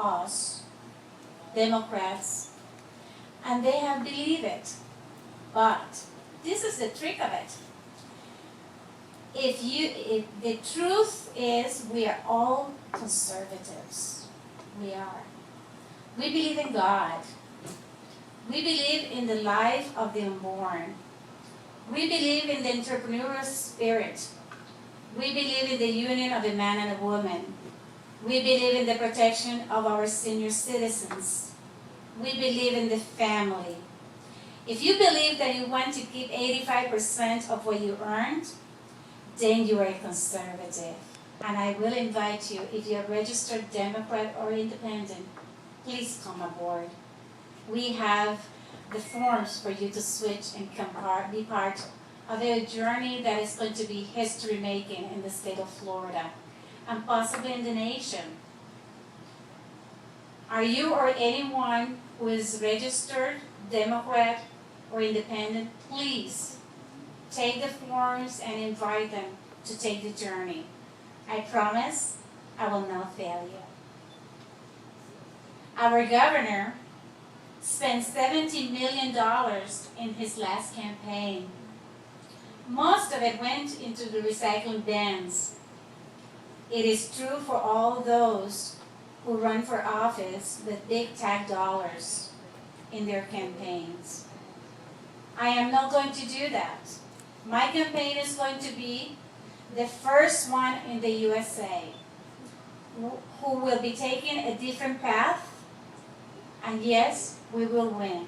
us, Democrats, and they have believed it. But this is the trick of it. If the truth is, we are all conservatives. We are. We believe in God. We believe in the life of the unborn. We believe in the entrepreneurial spirit. We believe in the union of a man and a woman. We believe in the protection of our senior citizens. We believe in the family. If you believe that you want to keep 85% of what you earned, then you are a conservative. And I will invite you, if you're a registered Democrat or Independent, please come aboard. We have the forms for you to switch and be part of a journey that is going to be history-making in the state of Florida and possibly in the nation. Are you or anyone who is registered Democrat or Independent, please take the forms and invite them to take the journey. I promise I will not fail you. Our governor spent $70 million in his last campaign. Most of it went into the recycling bans. It is true for all those who run for office with big tax dollars in their campaigns. I am not going to do that. My campaign is going to be the first one in the USA who will be taking a different path, and yes, we will win.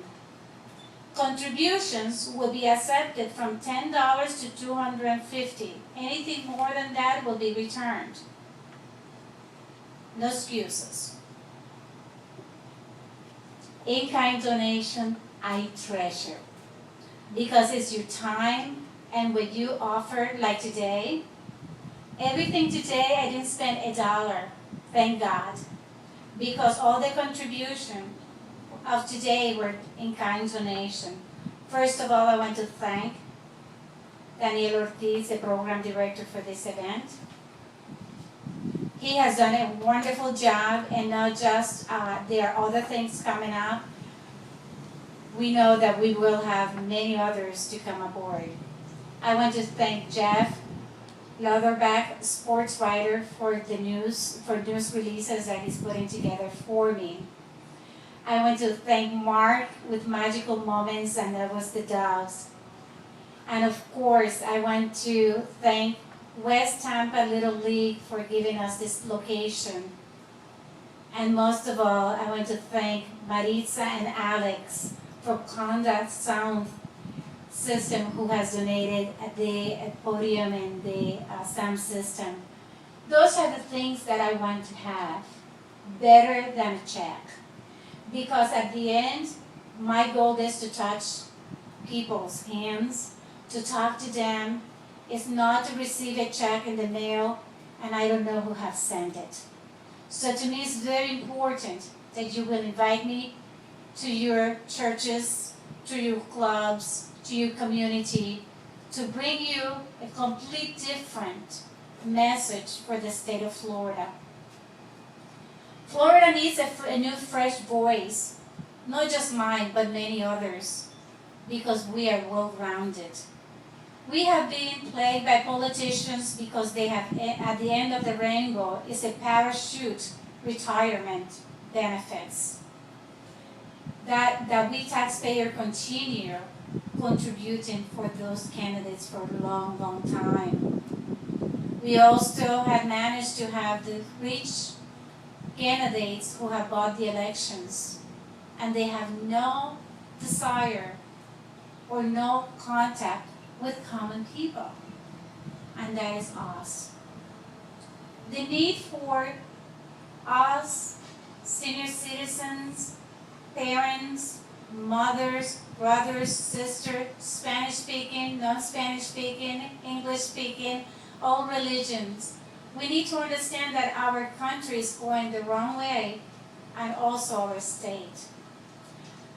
Contributions will be accepted from $10 to $250. Anything more than that will be returned. No excuses. In-kind donation, I treasure. Because it's your time and what you offer, like today. Everything today, I didn't spend $1, thank God. Because all the contribution of today were in-kind donation. First of all, I want to thank Daniel Ortiz, the program director for this event. He has done a wonderful job, and not just, there are other things coming up. We know that we will have many others to come aboard. I want to thank Jeff Leatherback, sports writer, for news releases that he's putting together for me. I want to thank Mark with Magical Moments, and that was the dogs. And of course, I want to thank West Tampa Little League for giving us this location. And most of all, I want to thank Maritza and Alex for Conda Sound System, who has donated the podium and the sound system. Those are the things that I want to have, better than a check. Because at the end, my goal is to touch people's hands, to talk to them. It's not to receive a check in the mail and I don't know who has sent it. So to me, it's very important that you will invite me to your churches, to your clubs, to your community, to bring you a complete different message for the state of Florida. Florida needs a new fresh voice, not just mine, but many others, because we are well-rounded. We have been plagued by politicians because they have, at the end of the rainbow, is a parachute retirement benefits. That we taxpayers continue contributing for those candidates for a long, long time. We also have managed to have the rich candidates who have bought the elections, and they have no desire or no contact with common people, and that is us. The need for us, senior citizens, parents, mothers, brothers, sisters, Spanish-speaking, non-Spanish-speaking, English-speaking, all religions. We need to understand that our country is going the wrong way, and also our state.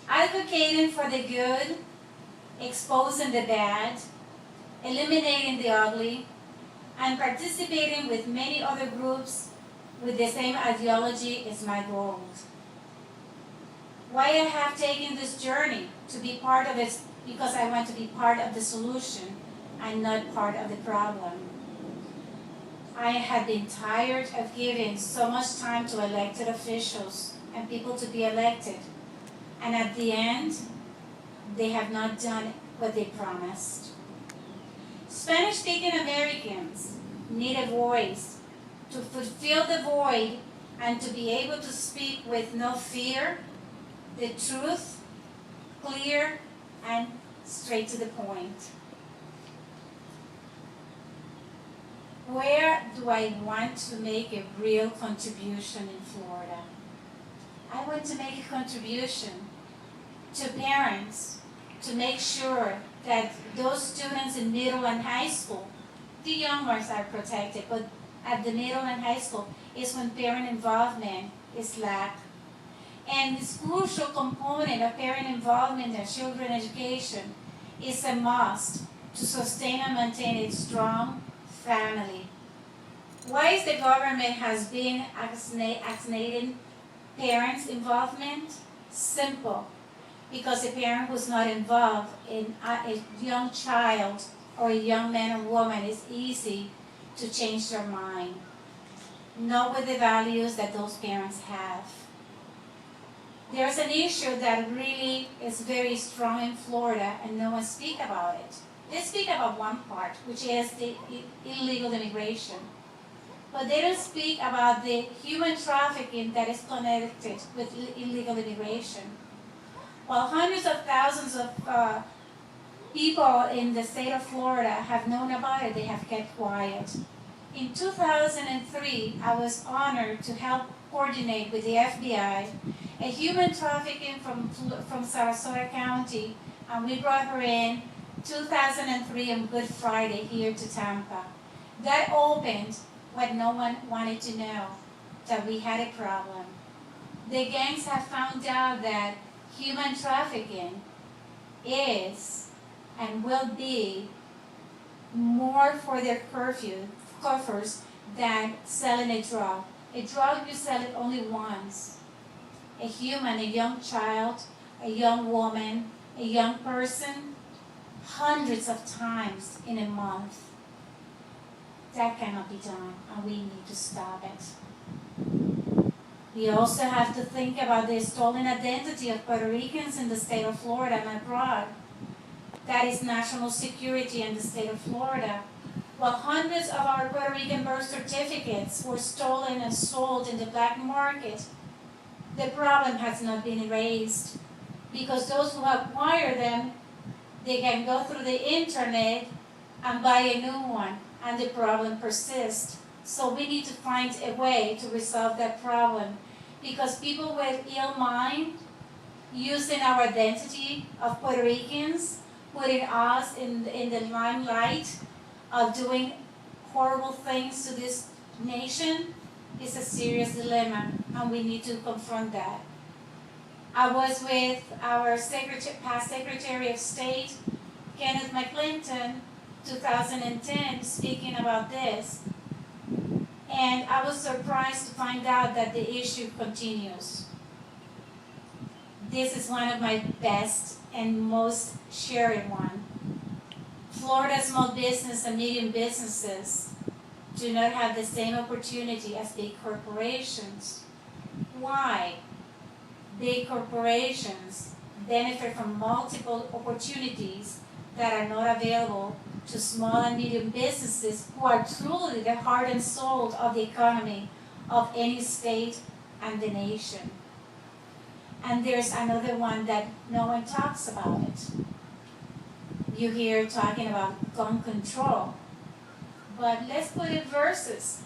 Advocating for the good, exposing the bad, eliminating the ugly, and participating with many other groups with the same ideology is my goal. Why I have taken this journey to be part of it, because I want to be part of the solution and not part of the problem. I have been tired of giving so much time to elected officials and people to be elected, and at the end, they have not done what they promised. Spanish-speaking Americans need a voice to fulfill the void and to be able to speak with no fear, the truth, clear, and straight to the point. Where do I want to make a real contribution in Florida? I want to make a contribution to parents to make sure that those students in middle and high school, the young ones are protected, but at the middle and high school is when parent involvement is lacked. And this crucial component of parent involvement in children's education is a must to sustain and maintain a strong family. Why is the government has been assignating parents' involvement? Simple. Because a parent who's not involved in a young child or a young man or woman, it's easy to change their mind. Know with the values that those parents have. There's an issue that really is very strong in Florida and no one speaks about it. They speak about one part, which is the illegal immigration. But they don't speak about the human trafficking that is connected with illegal immigration. While hundreds of thousands of people in the state of Florida have known about it, they have kept quiet. In 2003, I was honored to help coordinate with the FBI a human trafficking from Sarasota County, and we brought her in 2003 on Good Friday here to Tampa. That opened what no one wanted to know, that we had a problem. The gangs have found out that human trafficking is and will be more for their coffers than selling a drug. A drug, you sell it only once. A human, a young child, a young woman, a young person, hundreds of times in a month. That cannot be done, and we need to stop it. We also have to think about the stolen identity of Puerto Ricans in the state of Florida and abroad. That is national security in the state of Florida. While hundreds of our Puerto Rican birth certificates were stolen and sold in the black market, the problem has not been erased, because those who acquire them, they can go through the internet and buy a new one, and the problem persists. So we need to find a way to resolve that problem, because people with ill mind, using our identity of Puerto Ricans, putting us in the limelight of doing horrible things to this nation, is a serious dilemma, and we need to confront that. I was with our past Secretary of State, Kenneth McClinton, 2010, speaking about this. And I was surprised to find out that the issue continues. This is one of my best and most shared one. Florida small business and medium businesses do not have the same opportunity as big corporations. Why? Big corporations benefit from multiple opportunities that are not available to small and medium businesses who are truly the heart and soul of the economy of any state and the nation. And there's another one that no one talks about it. You hear talking about gun control. But let's put it versus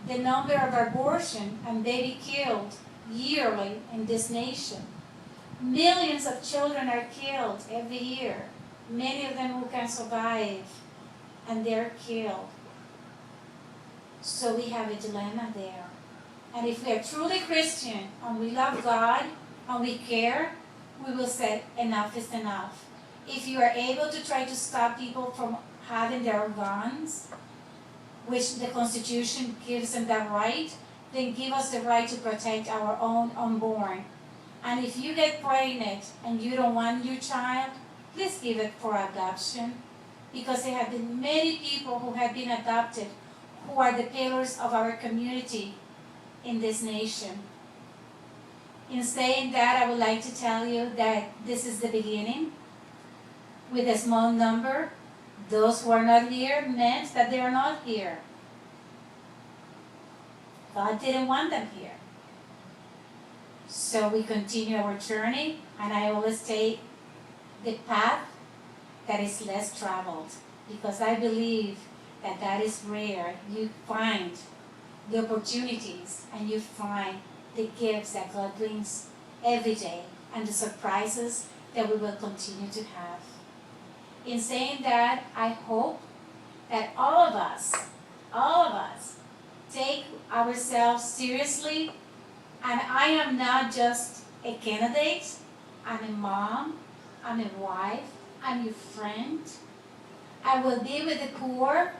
the number of abortion and baby killed yearly in this nation. Millions of children are killed every year. Many of them who can survive, and they're killed. So we have a dilemma there. And if we are truly Christian, and we love God, and we care, we will say enough is enough. If you are able to try to stop people from having their guns, which the Constitution gives them that right, then give us the right to protect our own unborn. And if you get pregnant and you don't want your child, please give it for adoption. Because there have been many people who have been adopted who are the pillars of our community in this nation. In saying that, I would like to tell you that this is the beginning. With a small number, those who are not here meant that they are not here. God didn't want them here. So we continue our journey, and I always take the path that is less traveled, because I believe that that is where you find the opportunities and you find the gifts that God brings every day and the surprises that we will continue to have. In saying that, I hope that all of us take ourselves seriously. And I am not just a candidate, I'm a mom, I'm a wife, I'm your friend. I will be with the poor,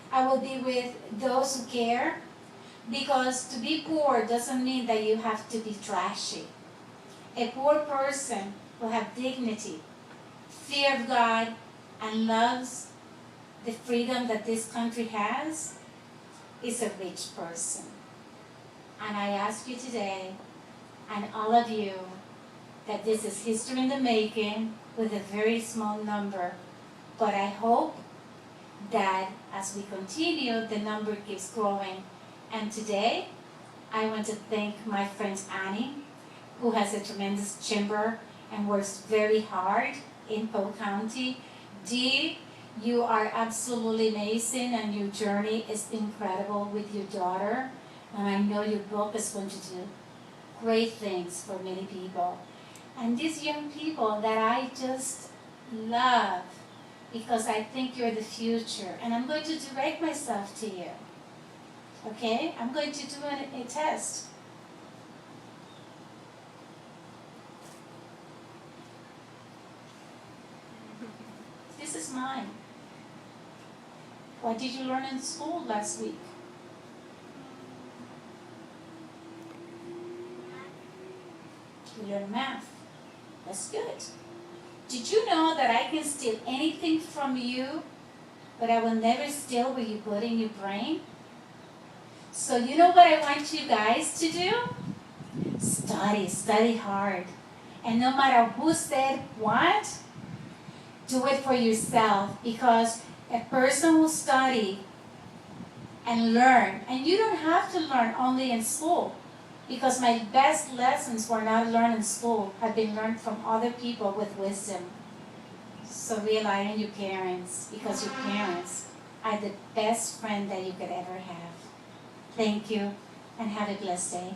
I will be with those who care, because to be poor doesn't mean that you have to be trashy. A poor person will have dignity, fear of God, and loves the freedom that this country has, is a rich person. And I ask you today, and all of you, that this is history in the making with a very small number. But I hope that as we continue, the number keeps growing. And today, I want to thank my friend Annie, who has a tremendous chamber and works very hard in Polk County. Dee, you are absolutely amazing, and your journey is incredible with your daughter. And I know your book is going to do great things for many people. And these young people that I just love, because I think you're the future. And I'm going to direct myself to you. Okay? I'm going to do a test. This is mine. What did you learn in school last week? You learned math. That's good. Did you know that I can steal anything from you, but I will never steal what you put in your brain? So you know what I want you guys to do? Study hard. And no matter who said what, do it for yourself, because a person will study and learn. And you don't have to learn only in school, because my best lessons were not learned in school, have been learned from other people with wisdom. So rely on your parents, because your parents are the best friend that you could ever have. Thank you, and have a blessed day.